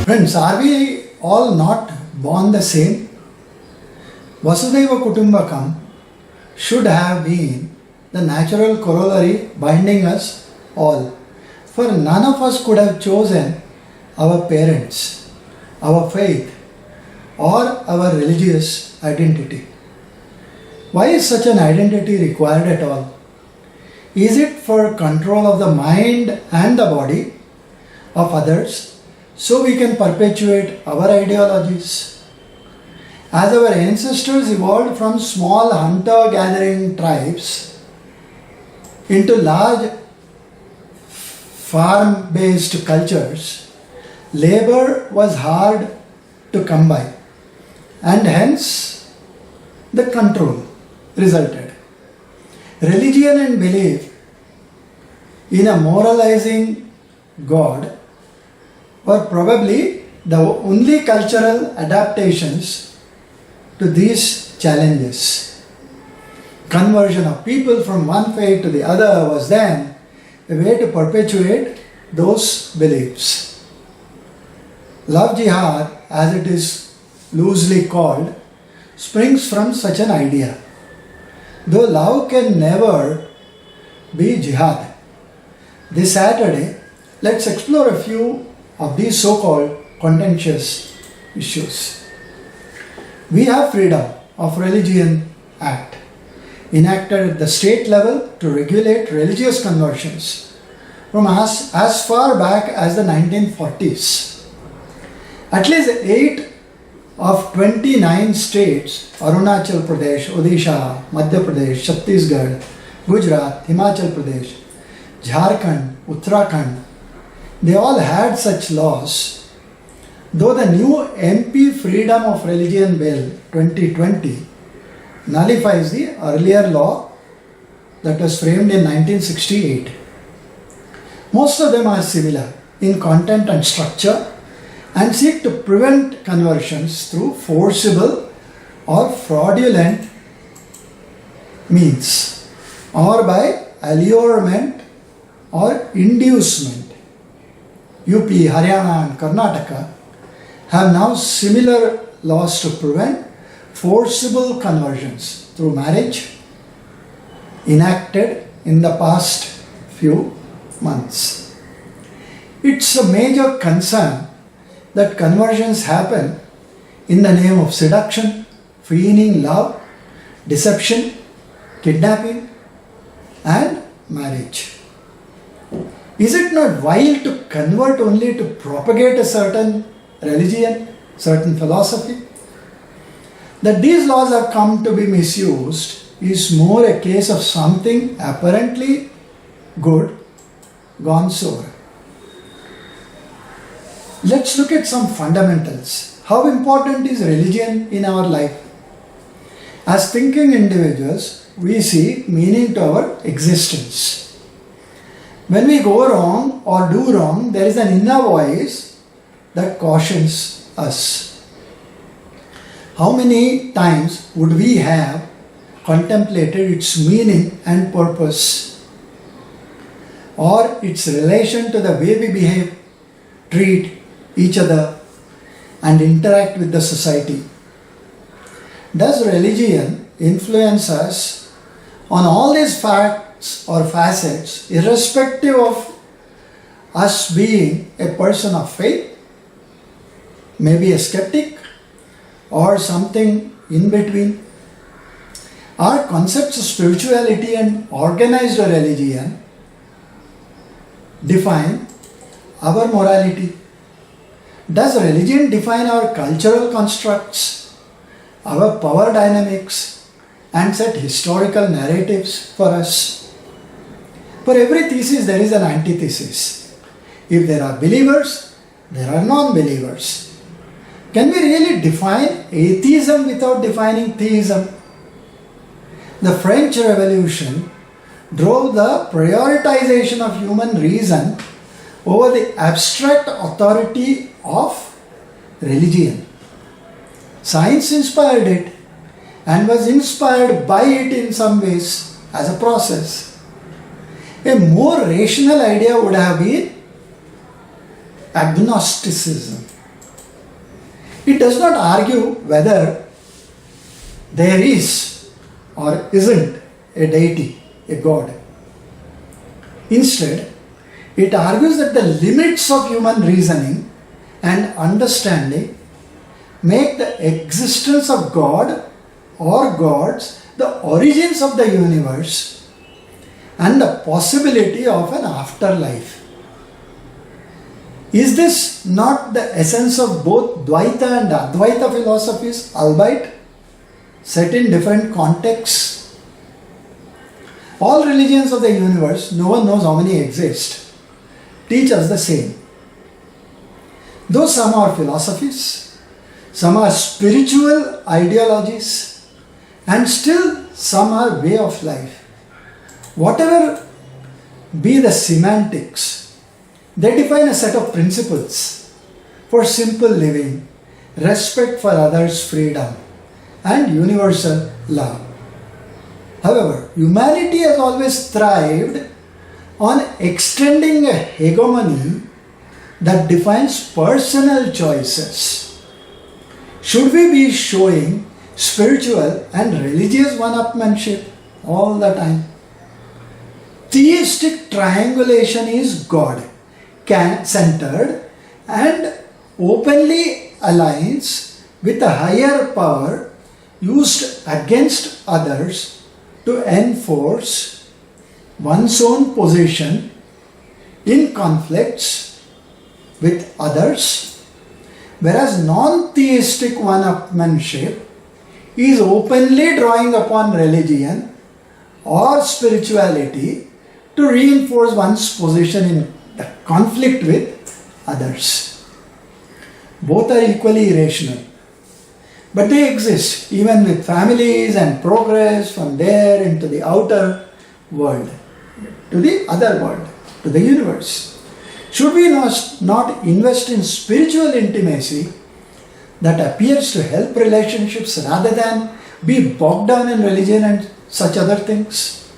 Friends, are we all not born the same? Vasudhaiva Kutumbakam should have been the natural corollary binding us all. For none of us could have chosen our parents, our faith, or our religious identity. Why is such an identity required at all? Is it for control of the mind and the body of others so we can perpetuate our ideologies? As our ancestors evolved from small hunter-gathering tribes into large farm-based cultures, labor was hard to come by, and hence the control resulted. Religion and belief in a moralizing God were probably the only cultural adaptations to these challenges. Conversion of people from one faith to the other was then a way to perpetuate those beliefs. Love jihad, as it is loosely called, springs from such an idea. Though love can never be jihad. This Saturday, let's explore a few of these so-called contentious issues. We have Freedom of Religion Act, enacted at the state level to regulate religious conversions from as far back as the 1940s. At least 8 of 29 states, Arunachal Pradesh, Odisha, Madhya Pradesh, Chhattisgarh, Gujarat, Himachal Pradesh, Jharkhand, Uttarakhand, they all had such laws, though the new MP Freedom of Religion Bill 2020 nullifies the earlier law that was framed in 1968. Most of them are similar in content and structure and seek to prevent conversions through forcible or fraudulent means or by allurement or inducement. UP, Haryana and Karnataka have now similar laws to prevent forcible conversions through marriage, enacted in the past few months. It's a major concern that conversions happen in the name of seduction, feigning love, deception, kidnapping, and marriage. Is it not vile to convert only to propagate a certain religion, certain philosophy? That these laws have come to be misused is more a case of something apparently good gone sour. Let's look at some fundamentals. How important is religion in our life? As thinking individuals, we seek meaning to our existence. When we go wrong or do wrong, there is an inner voice that cautions us. How many times would we have contemplated its meaning and purpose, or its relation to the way we behave, treat each other, and interact with the society? Does religion influence us on all these facts or facets, irrespective of us being a person of faith, maybe a skeptic, or something in between? Our concepts of spirituality and organized religion define our morality. Does religion define our cultural constructs, our power dynamics, and set historical narratives for us? For every thesis, there is an antithesis. If there are believers, there are non-believers. Can we really define atheism without defining theism? The French Revolution drove the prioritization of human reason over the abstract authority of religion. Science inspired it and was inspired by it in some ways as a process. A more rational idea would have been agnosticism, It does not argue whether there is or isn't a deity, a God. Instead, it argues that the limits of human reasoning and understanding make the existence of God or gods the origins of the universe and the possibility of an afterlife. Is this not the essence of both Dvaita and Advaita philosophies, albeit set in different contexts? All religions of the universe, no one knows how many exist, teach us the same. Though some are philosophies, some are spiritual ideologies, and still some are way of life. Whatever be the semantics, they define a set of principles for simple living, respect for others' freedom, and universal love. However, humanity has always thrived on extending a hegemony that defines personal choices. Should we be showing spiritual and religious one-upmanship all the time? Theistic triangulation is God centered and openly aligns with a higher power used against others to enforce one's own position in conflicts with others, whereas non-theistic one-upmanship is openly drawing upon religion or spirituality to reinforce one's position in the conflict with others. Both are equally irrational, but they exist even with families and progress from there into the outer world, to the other world, to the universe. Should we not invest in spiritual intimacy that appears to help relationships rather than be bogged down in religion and such other things?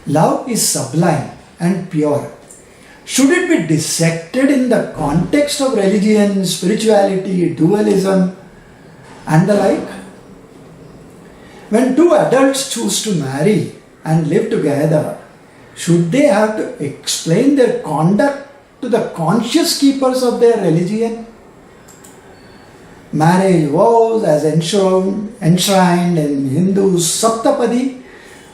Love is sublime and pure. Should it be dissected in the context of religion, spirituality, dualism, and the like? When two adults choose to marry and live together, should they have to explain their conduct to the conscious keepers of their religion? Marriage vows as enshrined in Hindu's Saptapadi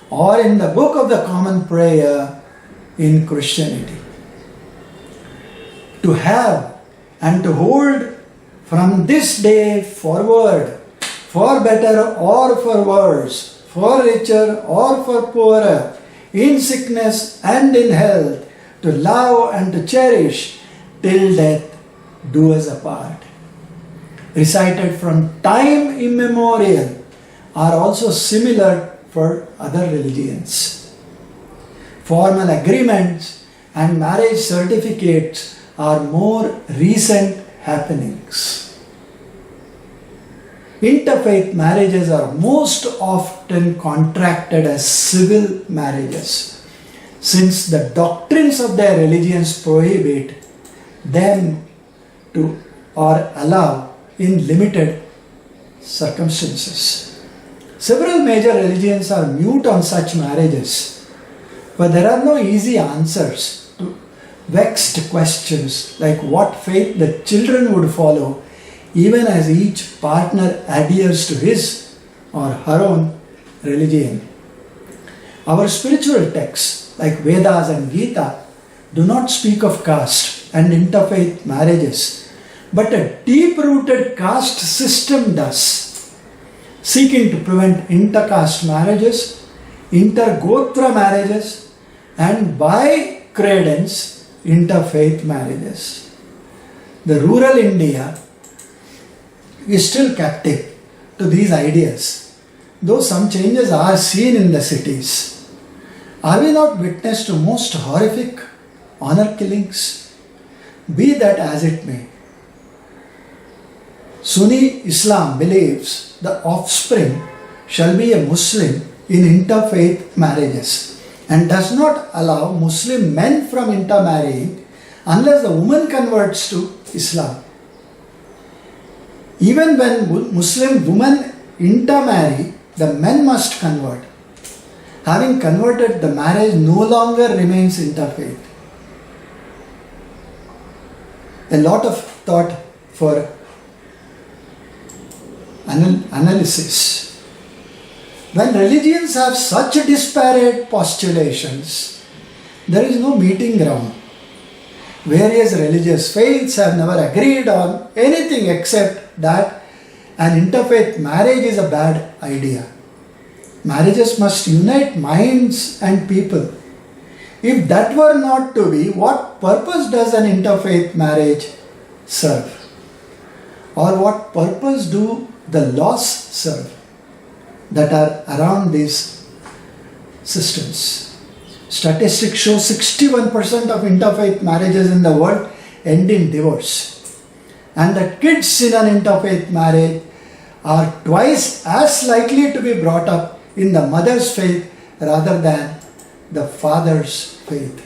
or in the Book of the Common Prayer in Christianity. To have and to hold from this day forward, for better or for worse, for richer or for poorer, in sickness and in health, to love and to cherish till death do us apart, recited from time immemorial, are also similar for other religions. Formal agreements and marriage certificates are more recent happenings. Interfaith marriages are most often contracted as civil marriages, since the doctrines of their religions prohibit them to or allow in limited circumstances. Several major religions are mute on such marriages, but there are no easy answers to vexed questions like what faith the children would follow, even as each partner adheres to his or her own religion. Our spiritual texts like Vedas and Gita do not speak of caste and interfaith marriages, but a deep-rooted caste system does, seeking to prevent intercaste marriages, intergotra marriages, and by credence interfaith marriages. The rural India is still captive to these ideas, though some changes are seen in the cities. Are we not witness to most horrific honor killings? Be that as it may, Sunni Islam believes the offspring shall be a Muslim in interfaith marriages and does not allow Muslim men from intermarrying unless the woman converts to Islam. Even when Muslim women intermarry, the men must convert. Having converted, the marriage no longer remains interfaith. A lot of thought for analysis. When religions have such disparate postulations, there is no meeting ground. Various religious faiths have never agreed on anything except that an interfaith marriage is a bad idea. Marriages must unite minds and people. If that were not to be, what purpose does an interfaith marriage serve? Or what purpose do the laws serve that are around these systems? Statistics show 61% of interfaith marriages in the world end in divorce. And the kids in an interfaith marriage are twice as likely to be brought up in the mother's faith rather than the father's faith.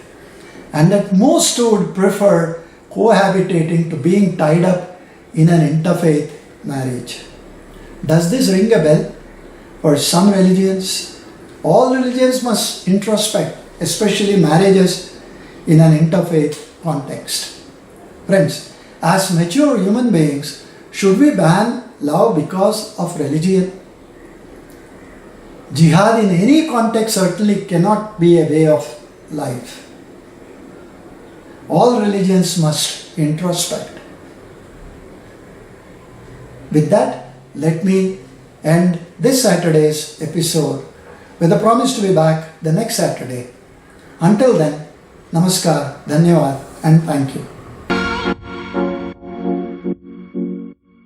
And that most would prefer cohabitating to being tied up in an interfaith marriage. Does this ring a bell? For some religions, all religions must introspect, especially marriages in an interfaith context. Friends, as mature human beings, should we ban love because of religion? Jihad in any context certainly cannot be a way of life. All religions must introspect. With that, let me end this Saturday's episode with a promise to be back the next Saturday. Until then, Namaskar, Dhanyavad, and thank you.